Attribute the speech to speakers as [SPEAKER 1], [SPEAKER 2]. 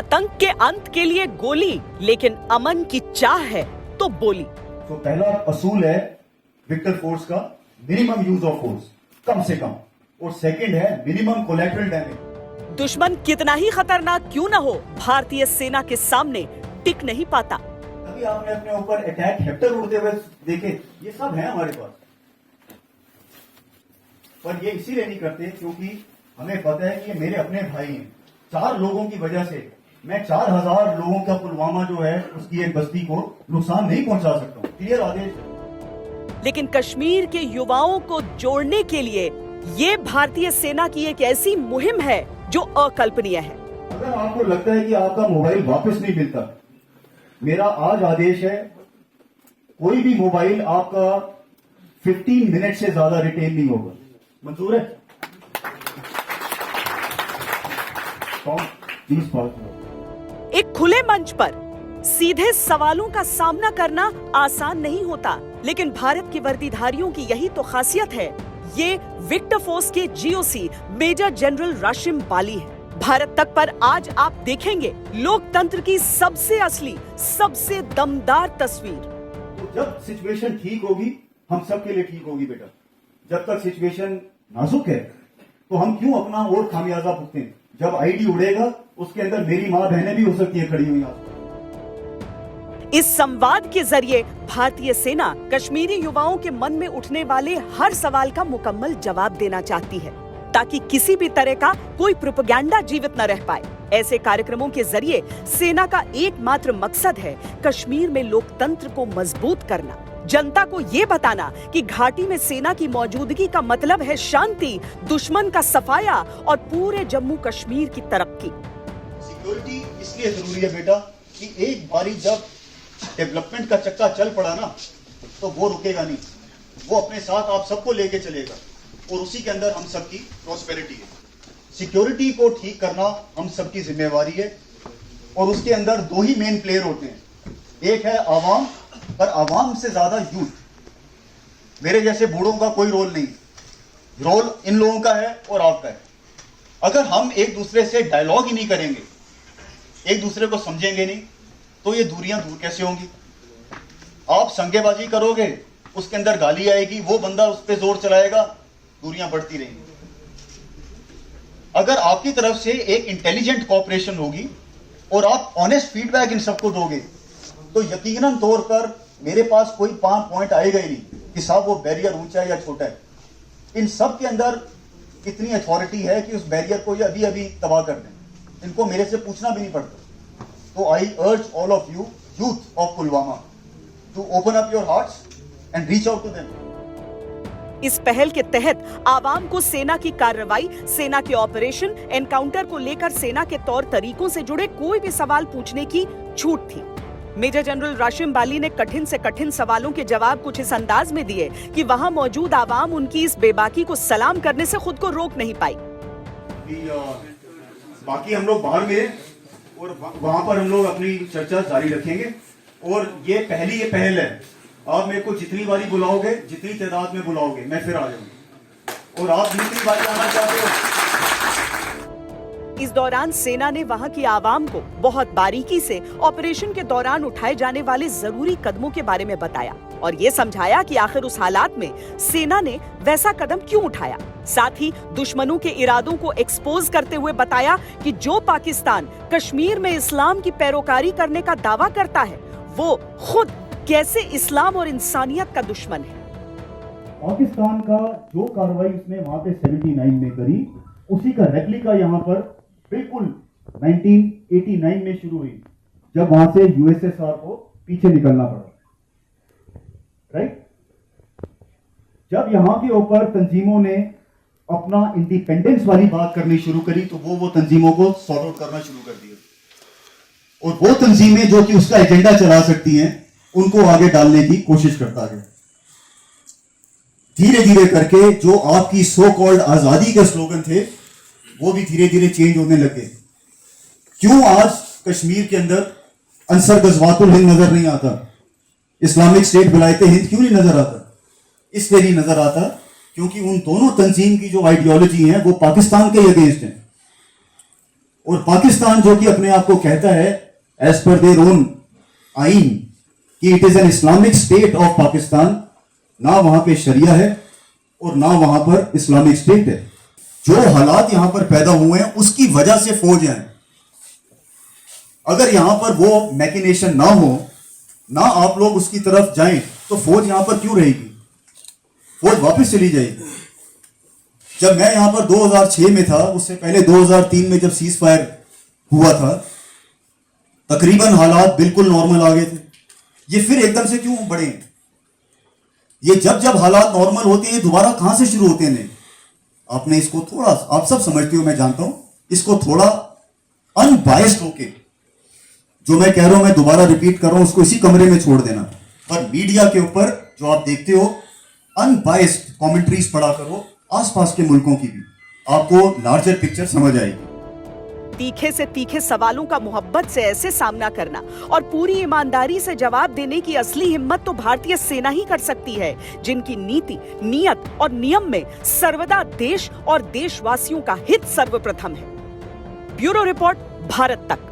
[SPEAKER 1] आतंक के अंत के लिए गोली, लेकिन अमन की चाह है तो बोली।
[SPEAKER 2] तो पहला असूल है विक्टर फोर्स का मिनिमम यूज ऑफ फोर्स, कम से कम, और सेकंड है मिनिमम कोलैटरल डैमेज।
[SPEAKER 1] दुश्मन कितना ही खतरनाक क्यों न हो, भारतीय सेना के सामने टिक नहीं पाता।
[SPEAKER 2] अभी आपने अपने ऊपर अटैक हेक्टर उड़ते हुए देखे, ये सब है हमारे पास, पर ये इसीलिए नहीं करते क्योंकि हमें पता है कि ये मेरे अपने भाई हैं। 4 लोगों की वजह से मैं 4000 लोगों का पुलवामा जो है उसकी एक बस्ती को नुकसान नहीं पहुंचा सकता हूं। क्लियर आदेश।
[SPEAKER 1] लेकिन कश्मीर के युवाओं को जोड़ने के लिए ये भारतीय सेना की एक ऐसी मुहिम है जो अकल्पनीय है।
[SPEAKER 2] अगर आपको लगता है कि आपका मोबाइल वापस नहीं मिलता, मेरा आज आदेश है, कोई भी मोबाइल आपका 15 मिनट से ज्यादा रिटेन नहीं होगा। मंजूर है?
[SPEAKER 1] एक खुले मंच पर सीधे सवालों का सामना करना आसान नहीं होता, लेकिन भारत के वर्दीधारियों की यही तो खासियत है। ये विक्टर फोर्स के जीओसी मेजर जनरल राशिम बाली है। भारत तक पर आज आप देखेंगे लोकतंत्र की सबसे असली, सबसे दमदार तस्वीर।
[SPEAKER 2] तो जब सिचुएशन ठीक होगी, हम सबके लिए ठीक होगी बेटा। जब तक सिचुएशन नाजुक है तो हम क्यों अपना और खामियाजा भुगतें। जब आईडी उड़ेगा उसके अंदर मेरी माँ बहनें भी हो सकती है खड़ी हुई।
[SPEAKER 1] इस संवाद के जरिए भारतीय सेना कश्मीरी युवाओं के मन में उठने वाले हर सवाल का मुकम्मल जवाब देना चाहती है, ताकि किसी भी तरह का कोई प्रोपेगेंडा जीवित न रह पाए। ऐसे कार्यक्रमों के जरिए सेना का एकमात्र मकसद है कश्मीर में लोकतंत्र को मजबूत करना, जनता को ये बताना कि घाटी में सेना की मौजूदगी का मतलब है शांति, दुश्मन का सफाया और पूरे जम्मू कश्मीर की तरक्की।
[SPEAKER 2] सिक्योरिटी इसलिए जरूरी है बेटा कि एक बारी जब डेवलपमेंट का चक्का चल पड़ा ना, तो वो रुकेगा नहीं, वो अपने साथ आप सबको लेके चलेगा, और उसी के अंदर हम सबकी प्रॉस्पेरिटी है। सिक्योरिटी को ठीक करना हम सबकी जिम्मेवारी है, और उसके अंदर 2 ही मेन प्लेयर होते हैं, एक है आवाम, पर आवाम से ज्यादा यूथ। मेरे जैसे बूढ़ों का कोई रोल नहीं, रोल इन लोगों का है और आपका है। अगर हम एक दूसरे से डायलॉग ही नहीं करेंगे, एक दूसरे को समझेंगे नहीं, तो ये दूरियां दूर कैसे होंगी। आप संगेबाजी करोगे, उसके अंदर गाली आएगी, वो बंदा उस पर जोर चलाएगा, दूरियां बढ़ती रहेंगी। अगर आपकी तरफ से एक इंटेलिजेंट कोऑपरेशन होगी और आप ऑनेस्ट फीडबैक इन सबको दोगे, तो यकीनन तौर पर मेरे पास कोई 5 पॉइंट आएगा ही नहीं कि साहब वो बैरियर ऊंचा है या छोटा है। इन सब के अंदर इतनी अथॉरिटी है कि उस बैरियर को ये अभी अभी तबाह कर दें। इनको मेरे से पूछना भी नहीं पड़ता। तो I urge all of you, youth of Pulwama, to open up your hearts and reach out to them.
[SPEAKER 1] इस पहल के तहत आवाम को सेना की कार्रवाई, सेना के ऑपरेशन, एनकाउंटर को लेकर सेना के तौर तरीकों से जुड़े कोई भी सवाल पूछने की छूट थी। मेजर जनरल राशिम बाली ने कठिन से कठिन सवालों के जवाब कुछ इस अंदाज में दिए कि वहां मौजूद आवाम उनकी इस बेबाकी को सलाम करने से खुद को रोक नहीं पाई।
[SPEAKER 2] बाकी हम लोग बाहर में और वहां पर हम लोग अपनी चर्चा जारी रखेंगे, और ये पहल है। आप मेरे को जितनी बारी बुलाओगे, जितनी तादाद में बुलाओगे, मैं फिर आ जाऊंगा, और आप जितनी बारी आना चाहते हो।
[SPEAKER 1] इस दौरान सेना ने वहां की आवाम को बहुत बारीकी से ऑपरेशन के दौरान उठाए जाने वाले जरूरी कदमों के बारे में बताया और ये समझाया कि आखिर उस हालात में सेना ने वैसा कदम क्यों उठाया। साथ ही दुश्मनों के इरादों को एक्सपोज करते हुए बताया कि जो पाकिस्तान कश्मीर में इस्लाम की पैरोकारी करने का दावा करता है, वो खुद कैसे इस्लाम और इंसानियत का दुश्मन है।
[SPEAKER 2] पाकिस्तान का जो कार्रवाई उसने वहां पे 79 में करी, उसी का रेप्लिका यहाँ पर बिल्कुल 1989 में शुरू हुई, जब वहां से यूएसएसआर को पीछे निकलना पड़ा। राइट? जब यहाँ के ऊपर तंजीमों ने अपना इंडिपेंडेंस वाली बात करनी शुरू करी, तो वो तंजीमों को सॉर्ट आउट करना शुरू कर दिया, और वो तंजीमें जो कि उसका एजेंडा चला सकती हैं, उनको आगे डालने की कोशिश करता गया। धीरे धीरे करके जो आपकी सो कॉल्ड आजादी के स्लोगन थे, वो भी धीरे धीरे चेंज होने लगे। क्यों आज कश्मीर के अंदर अंसर गजवातुल हिंद नजर नहीं आता, इस्लामिक स्टेट विलायते हिंद क्यों नहीं नजर आता? इसलिए नहीं नजर आता क्योंकि उन दोनों तंजीम की जो आइडियोलॉजी है वो पाकिस्तान के अगेंस्ट है। और पाकिस्तान जो कि अपने आप को कहता है एज पर देयर ओन आइन कि it is an Islamic state of Pakistan, ना वहां पे शरिया है और ना वहां पर इस्लामिक स्टेट है। जो हालात यहां पर पैदा हुए हैं उसकी वजह से फौज है। अगर यहां पर वो मैकिनेशन ना हो, ना आप लोग उसकी तरफ जाएं, तो फौज यहां पर क्यों रहेगी? फौज वापस चली जाएगी। जब मैं यहां पर 2006 में था, उससे पहले 2003 में जब सीज फायर हुआ था, तकरीबन हालात बिल्कुल नॉर्मल आ गए थे। ये फिर एकदम से क्यों बढ़े? ये जब जब हालात नॉर्मल होते हैं, दोबारा कहां से शुरू होते हैं? आपने इसको थोड़ा, आप सब समझते हो, मैं जानता हूं, इसको थोड़ा अनबायस्ड होके, जो मैं कह रहा हूं मैं दोबारा रिपीट कर रहा हूं, उसको इसी कमरे में छोड़ देना। पर मीडिया के ऊपर जो आप देखते हो अनबायस्ड कमेंट्रीज पढ़ा करो आसपास के मुल्कों की भी, आपको लार्जर पिक्चर समझ आएगी।
[SPEAKER 1] तीखे से तीखे सवालों का मोहब्बत से ऐसे सामना करना और पूरी ईमानदारी से जवाब देने की असली हिम्मत तो भारतीय सेना ही कर सकती है, जिनकी नीति, नियत और नियम में सर्वदा देश और देशवासियों का हित सर्वप्रथम है। ब्यूरो रिपोर्ट, भारत तक।